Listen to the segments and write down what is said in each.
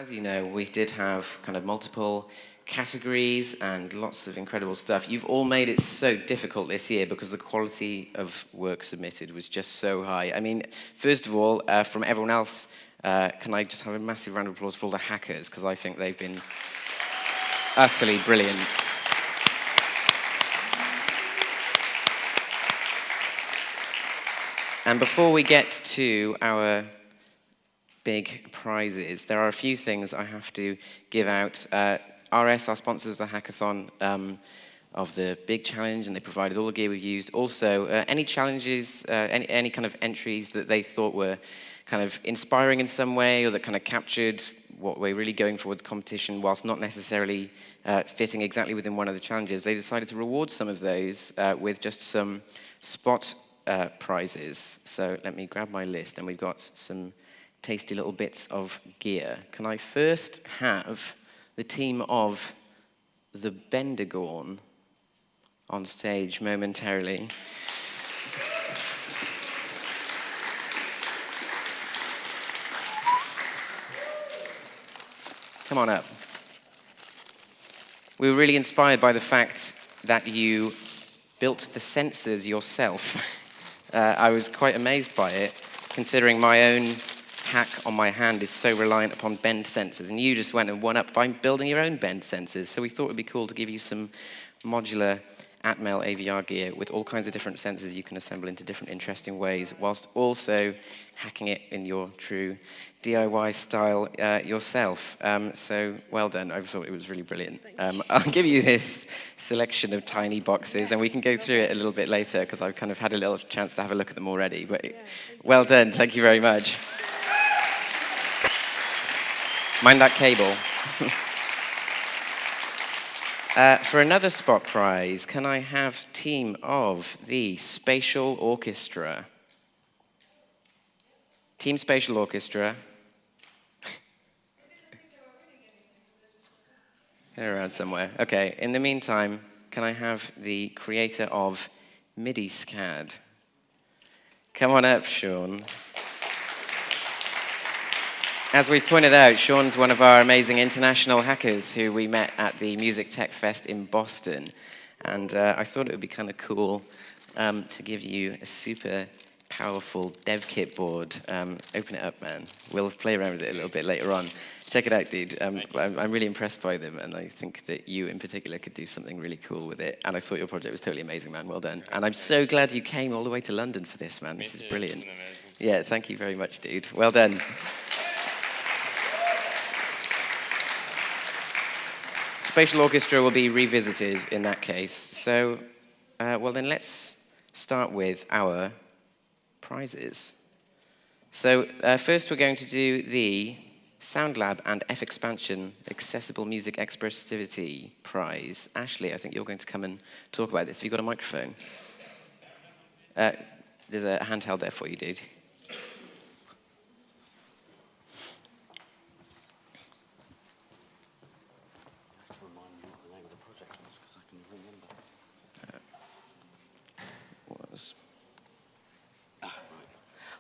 As you know, we did have kind of multiple categories and lots of incredible stuff. You've all made it so difficult this year because the quality of work submitted was just so high. I mean, first of all, from everyone else, can I just have a massive round of applause for all the hackers, because I think they've been utterly brilliant. And before we get to our big prizes, there are a few things I have to give out. RS, our sponsors, the hackathon of the big challenge, and they provided all the gear we've used. Also, any challenges, any kind of entries that they thought were kind of inspiring in some way, or that kind of captured what we're really going for with the competition, whilst not necessarily fitting exactly within one of the challenges, they decided to reward some of those with just some spot prizes. So let me grab my list, and we've got some tasty little bits of gear. Can I first have the team of the Bendergorn on stage momentarily? Come on up. We were really inspired by the fact that you built the sensors yourself. I was quite amazed by it, considering my own hack on my hand is so reliant upon bend sensors, and you just went and won up by building your own bend sensors. So we thought it would be cool to give you some modular Atmel AVR gear with all kinds of different sensors you can assemble into different interesting ways, whilst also hacking it in your true DIY style yourself. So well done. I thought it was really brilliant. I'll give you this selection of tiny boxes, and we can go through it a little bit later, because I've kind of had a little chance to have a look at them already. But well done. Thank you very much. Mind that cable. For another spot prize, can I have team of the Spatial Orchestra? Team Spatial Orchestra. They're around somewhere. Okay, in the meantime, can I have the creator of MIDI SCAD? Come on up, Sean. As we've pointed out, Sean's one of our amazing international hackers who we met at the Music Tech Fest in Boston. And I thought it would be kind of cool to give you a super powerful dev kit board. Open it up, man. We'll play around with it a little bit later on. Check it out, dude. I'm really impressed by them, and I think that you in particular could do something really cool with it. And I thought your project was totally amazing, man. Well done. And I'm so glad you came all the way to London for this, man. This is brilliant. Yeah, thank you very much, dude. Well done. Spatial Orchestra will be revisited in that case. So, well then let's start with our prizes. So first we're going to do the SoundLab and FXpansion Accessible Music Expressivity Prize. Ashley, I think you're going to come and talk about this. Have you got a microphone? There's a handheld there for you, dude.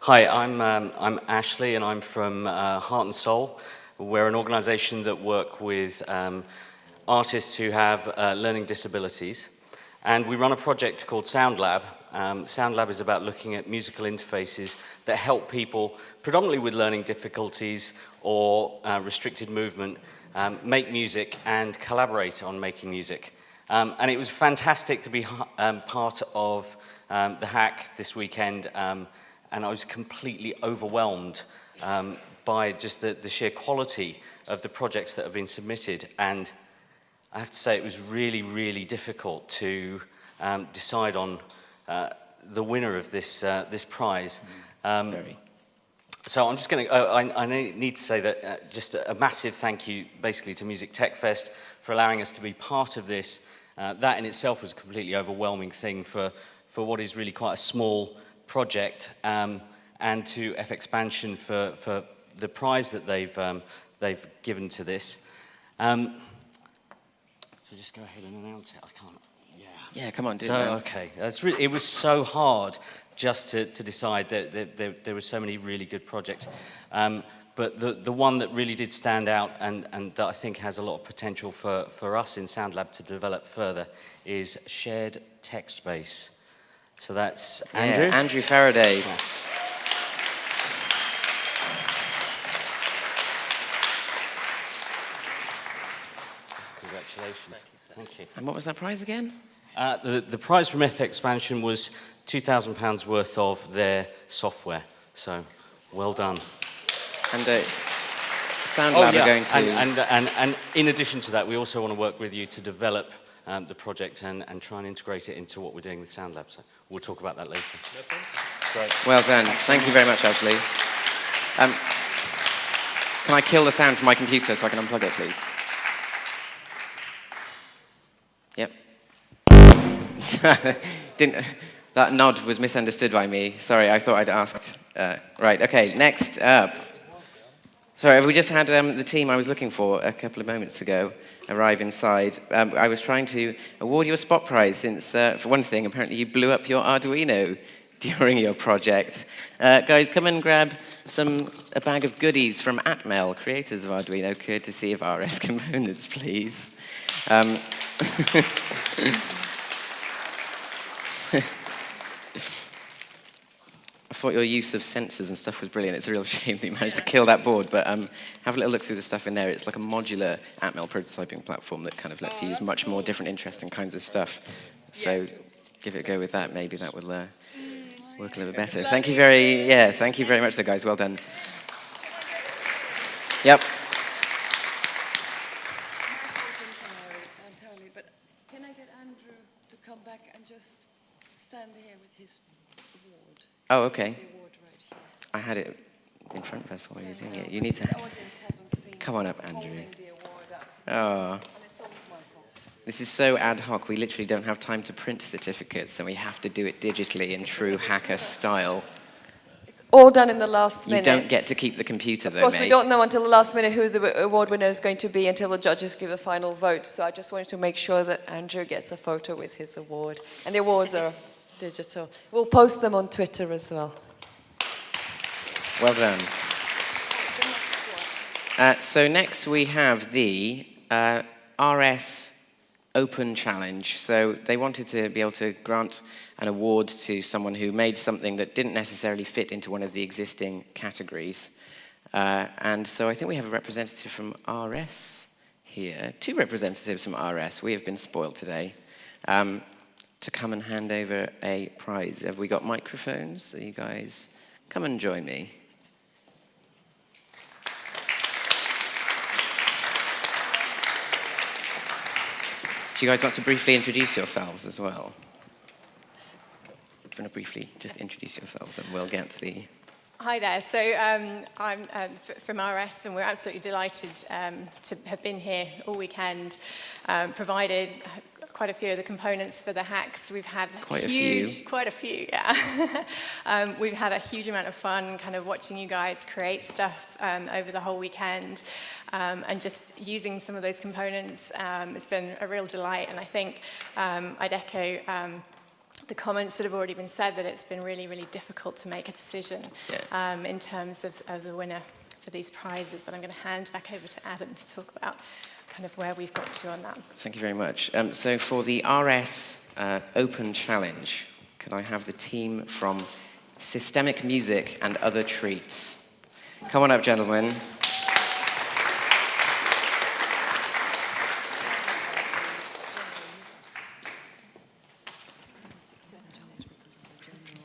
Hi, I'm Ashley, and I'm from Heart and Soul. We're an organisation that work with artists who have learning disabilities, and we run a project called SoundLab. SoundLab is about looking at musical interfaces that help people, predominantly with learning difficulties or restricted movement, make music and collaborate on making music. And it was fantastic to be part of the hack this weekend. And I was completely overwhelmed by just the sheer quality of the projects that have been submitted. And I have to say, it was really, really difficult to decide on the winner of this prize. So I'm just going to, I need to say that just a massive thank you basically to Music Tech Fest for allowing us to be part of this. That in itself was a completely overwhelming thing for what is really quite a small project, and to FXpansion for the prize that they've given to this. So just go ahead and announce it. I can't. Yeah, come on, do it. Okay, it was so hard just to decide that there were so many really good projects. But But the one that really did stand out and that I think has a lot of potential for us in SoundLab to develop further is shared text space. So that's Andrew. Yeah, Andrew Faraday. Yeah. Congratulations. Thank you. And what was that prize again? The prize from FXpansion was £2,000 worth of their software. So, well done. And SoundLab are going to... And in addition to that, we also want to work with you to develop the project and try and integrate it into what we're doing with SoundLab. So we'll talk about that later. No problem. Great. Well done. Thank you very much, Ashley. Can I kill the sound from my computer so I can unplug it, please? Yep. That nod was misunderstood by me. Sorry, I thought I'd asked. Right, okay, next up. Sorry, we just had the team I was looking for a couple of moments ago arrive inside. I was trying to award you a spot prize since, for one thing, apparently you blew up your Arduino during your project. Guys, come and grab a bag of goodies from Atmel, creators of Arduino, courtesy of RS Components, please. I thought your use of sensors and stuff was brilliant. It's a real shame that you managed to kill that board, but have a little look through the stuff in there. It's like a modular Atmel prototyping platform that kind of lets you use much more different interesting kinds of stuff. So give it a go with that. Maybe that will work a little bit better. Thank you very much, though, guys. Well done. Yep. But can I get Andrew to come back and just stand here with his award? Oh, okay. The award right here. I had it in front of us while you're doing it. You need to... Come on up, Andrew. Oh. This is so ad hoc. We literally don't have time to print certificates, and we have to do it digitally in true hacker style. It's all done in the last minute. You don't get to keep the computer, though, Of course, mate. we don't know until the last minute who the award winner is going to be until the judges give a final vote. So I just wanted to make sure that Andrew gets a photo with his award. And the awards are digital. We'll post them on Twitter as well. Well done. So next we have the RS Open Challenge. So they wanted to be able to grant an award to someone who made something that didn't necessarily fit into one of the existing categories. And so I think we have a representative from RS here, 2 representatives from RS. We have been spoiled today to come and hand over a prize. Have we got microphones? So you guys come and join me. Do you guys want to briefly introduce yourselves as well? Do you want to briefly just introduce yourselves and we'll get the... Hi there. So I'm from RS, and we're absolutely delighted to have been here all weekend, provided quite a few of the components for the hacks. We've had quite a few, yeah. We've had a huge amount of fun kind of watching you guys create stuff over the whole weekend, and just using some of those components. It's been a real delight, and I think I'd echo the comments that have already been said, that it's been really, really difficult to make a decision in terms of the winner for these prizes. But I'm going to hand back over to Adam to talk about kind of where we've got to on that. Thank you very much. So for the RS Open Challenge, could I have the team from Systemic Music and Other Treats? Come on up, gentlemen.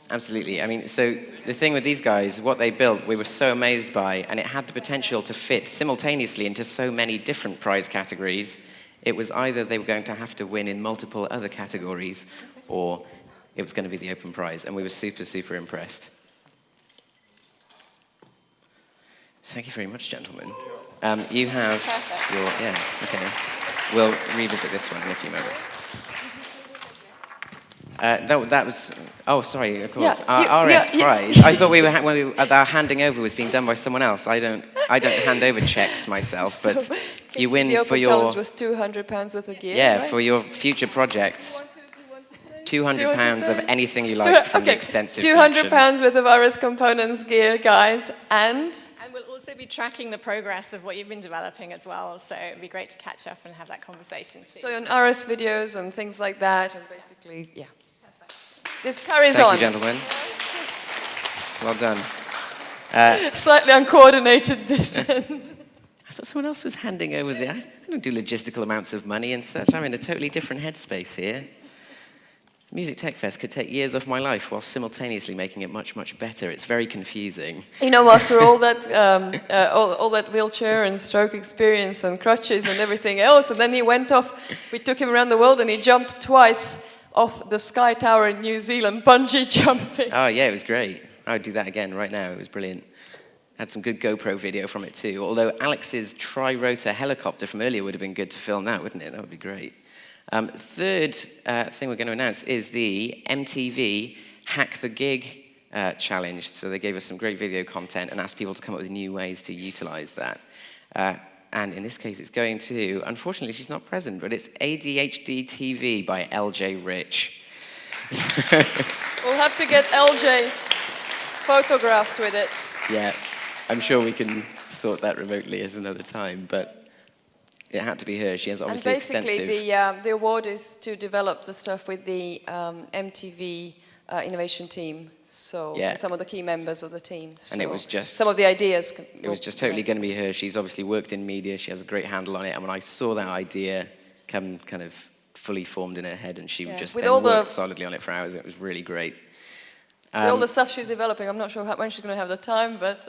Absolutely. I mean, so the thing with these guys, what they built, we were so amazed by, and it had the potential to fit simultaneously into so many different prize categories. It was either they were going to have to win in multiple other categories, or it was going to be the open prize, and we were super, super impressed. Thank you very much, gentlemen. You have your, yeah, okay. We'll revisit this one in a few moments. That was, oh, sorry, of course, our RS prize. I thought our handing over was being done by someone else. I don't hand over checks myself, but so you win for your... The challenge was £200 worth of gear, yeah, right? for your future projects. £200 of anything you like from the extensive £200 worth of RS Components gear, guys, and we'll also also be tracking the progress of what you've been developing as well, so it'd be great to catch up and have that conversation too. So on RS videos and things like that, and basically, yeah. This carries Thank on. you, gentlemen. Well done. Slightly uncoordinated this end. I thought someone else was handing over the... I don't do logistical amounts of money and such. I'm in a totally different headspace here. Music Tech Fest could take years off my life while simultaneously making it much, much better. It's very confusing. You know, after all that, all that wheelchair and stroke experience and crutches and everything else, and then he went off, we took him around the world and he jumped twice off the Sky Tower in New Zealand, bungee jumping. Oh, yeah, it was great. I would do that again right now. It was brilliant. Had some good GoPro video from it too. Although Alex's tri-rotor helicopter from earlier would have been good to film that, wouldn't it? That would be great. Third thing we're going to announce is the MTV Hack the Gig challenge. So they gave us some great video content and asked people to come up with new ways to utilize that. And in this case, it's going to, unfortunately, she's not present, but it's ADHD TV by LJ Rich. We'll have to get LJ photographed with it. Yeah, I'm sure we can sort that remotely at another time, but it had to be her. She has obviously extensive... And basically, the award is to develop the stuff with the MTV innovation team. So yeah. Some of the key members of the team. So and it was just... Some of the ideas... It was just totally going to be her. She's obviously worked in media. She has a great handle on it. And when I saw that idea come kind of fully formed in her head, and she just then worked solidly on it for hours, it was really great. With all the stuff she's developing, I'm not sure when she's going to have the time, but...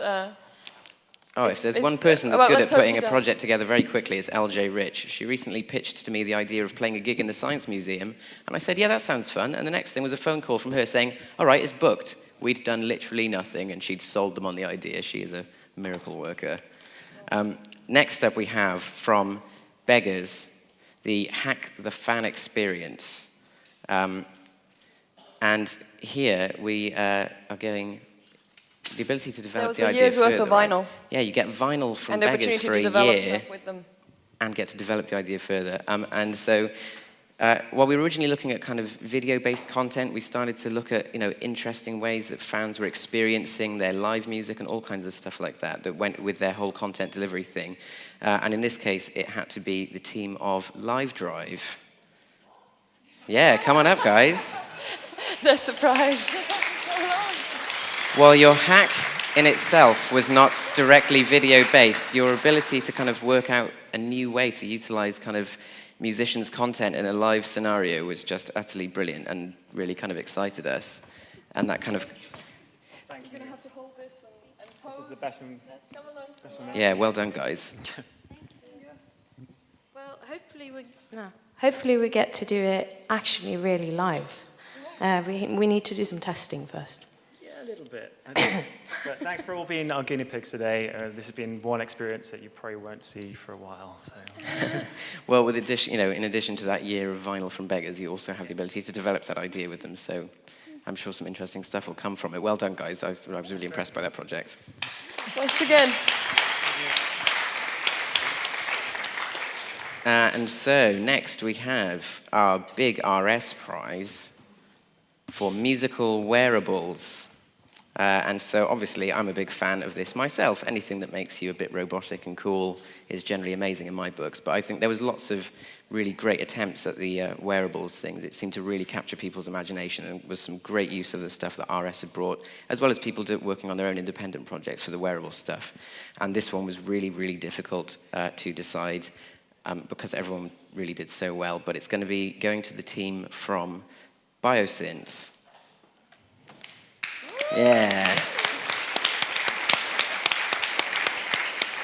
if there's one person that's good at putting a project together very quickly, it's LJ Rich. She recently pitched to me the idea of playing a gig in the Science Museum, and I said, yeah, that sounds fun. And the next thing was a phone call from her saying, all right, it's booked. We'd done literally nothing, and she'd sold them on the idea. She is a miracle worker. Next up, we have from Beggars, the Hack the Fan experience. And here we are getting the ability to develop the idea further. There was a year's worth of vinyl. Right? Yeah, you get vinyl from Beggars for a year. And the opportunity to develop stuff with them. And get to develop the idea further. And so, while we were originally looking at kind of video-based content, we started to look at, interesting ways that fans were experiencing their live music and all kinds of stuff like that that went with their whole content delivery thing. And in this case, it had to be the team of Live Drive. Yeah, come on up, guys. They're surprised. Well, your hack in itself was not directly video-based. Your ability to kind of work out a new way to utilize kind of musicians' content in a live scenario was just utterly brilliant and really kind of excited us. And that kind of... Thank you. You're going to have to hold this and pose. This is the best one. Yeah, well done, guys. Well, hopefully we get to do it actually really live. We need to do some testing first. Yeah, a little bit. But thanks for all being our guinea pigs today. This has been one experience that you probably won't see for a while. So. Well, with in addition to that year of vinyl from Beggars, you also have the ability to develop that idea with them. So I'm sure some interesting stuff will come from it. Well done, guys. I was really impressed by that project. Once again. And so next we have our big RS prize for musical wearables. And so obviously I'm a big fan of this myself. Anything that makes you a bit robotic and cool is generally amazing in my books. But I think there was lots of really great attempts at the wearables things. It seemed to really capture people's imagination, and was some great use of the stuff that RS had brought, as well as people working on their own independent projects for the wearable stuff. And this one was really, really difficult to decide because everyone really did so well. But it's going to be going to the team from Bio-synth. Yeah.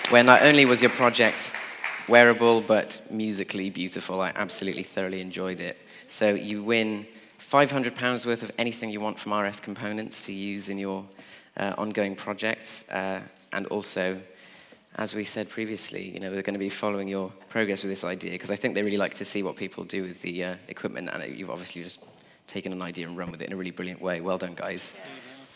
Where not only was your project wearable, but musically beautiful. I absolutely thoroughly enjoyed it. So you win £500 worth of anything you want from RS components to use in your ongoing projects. And also, as we said previously, we're going to be following your progress with this idea, because I think they really like to see what people do with the equipment, and you've obviously just taken an idea and run with it in a really brilliant way. Well done, guys. Yeah.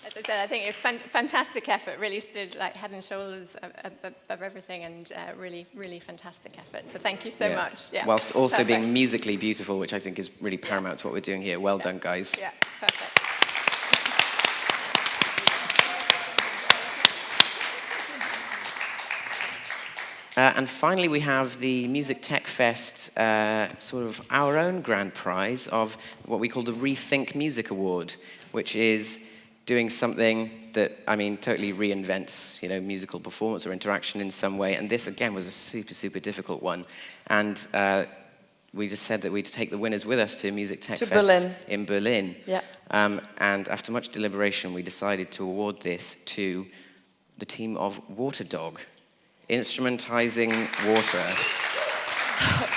As I said, I think it's fantastic effort. Really stood like head and shoulders above everything, and really, really fantastic effort. So thank you so much. Yeah. Whilst also being musically beautiful, which I think is really paramount to what we're doing here. Well done, guys. Yeah, perfect. And finally, we have the Music Tech Fest, sort of our own grand prize of what we call the Rethink Music Award, which is doing something that, I mean, totally reinvents, you know, musical performance or interaction in some way. And this, again, was a super, super difficult one. And we just said that we'd take the winners with us to Music Tech Fest Berlin. in Berlin. Yeah. And after much deliberation, we decided to award this to the team of Waterdog, instrumentizing water.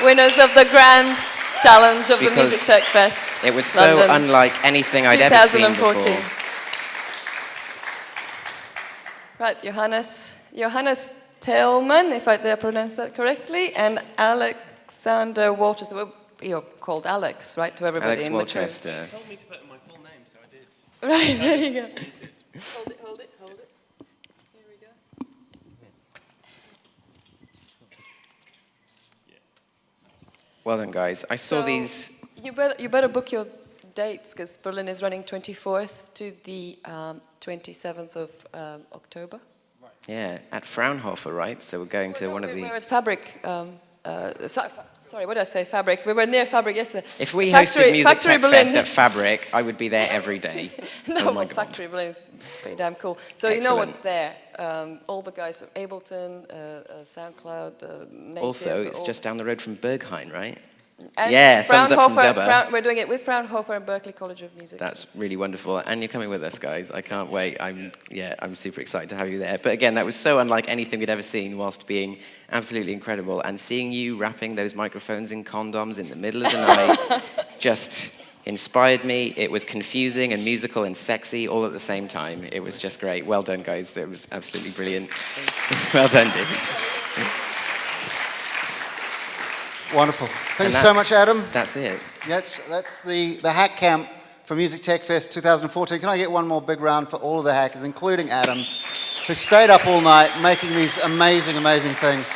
Winners of the grand challenge of the Because Music Tech Fest. It was so London, unlike anything I'd ever seen 2014. before. Right, Johannes Tillman, if I did pronounce that correctly, and Alexander Walters. Well, you're called Alex, right, to everybody Alex in the crew. Walchester. Told me to put in my full name, so I did. Right, there you go. Hold it. Here we go. Well done, guys. I saw So, these. You better book your dates, because Berlin is running 24th to the 27th of October. Yeah, at Fraunhofer, right? So we're going to one of We the... were at Fabric. Sorry, what did I say? Fabric. We were near Fabric yesterday. If we Factory- hosted Music Factory Tech Berlin Fest at is- Fabric, I would be there every day. No, Oh my well, God. Factory Berlin is pretty damn cool. So you know Excellent. what's there. All the guys from Ableton, SoundCloud, Native. Also, it's all- just down the road from Berghain, right? and yeah, thumbs up from Fraunhofer- Dubber. We're doing it with Fraunhofer and Berklee College of Music. That's really wonderful. And you're coming with us, guys. I can't wait. I'm super excited to have you there. But again, that was so unlike anything we'd ever seen, whilst being absolutely incredible. And seeing you wrapping those microphones in condoms in the middle of the night just inspired me. It was confusing and musical and sexy all at the same time. It was just great. Well done, guys. It was absolutely brilliant. Well done, David. Wonderful. And Thanks so much, Adam. That's it. That's the Hack Camp for Music Tech Fest 2014. Can I get one more big round for all of the hackers, including Adam, who stayed up all night making these amazing, amazing things?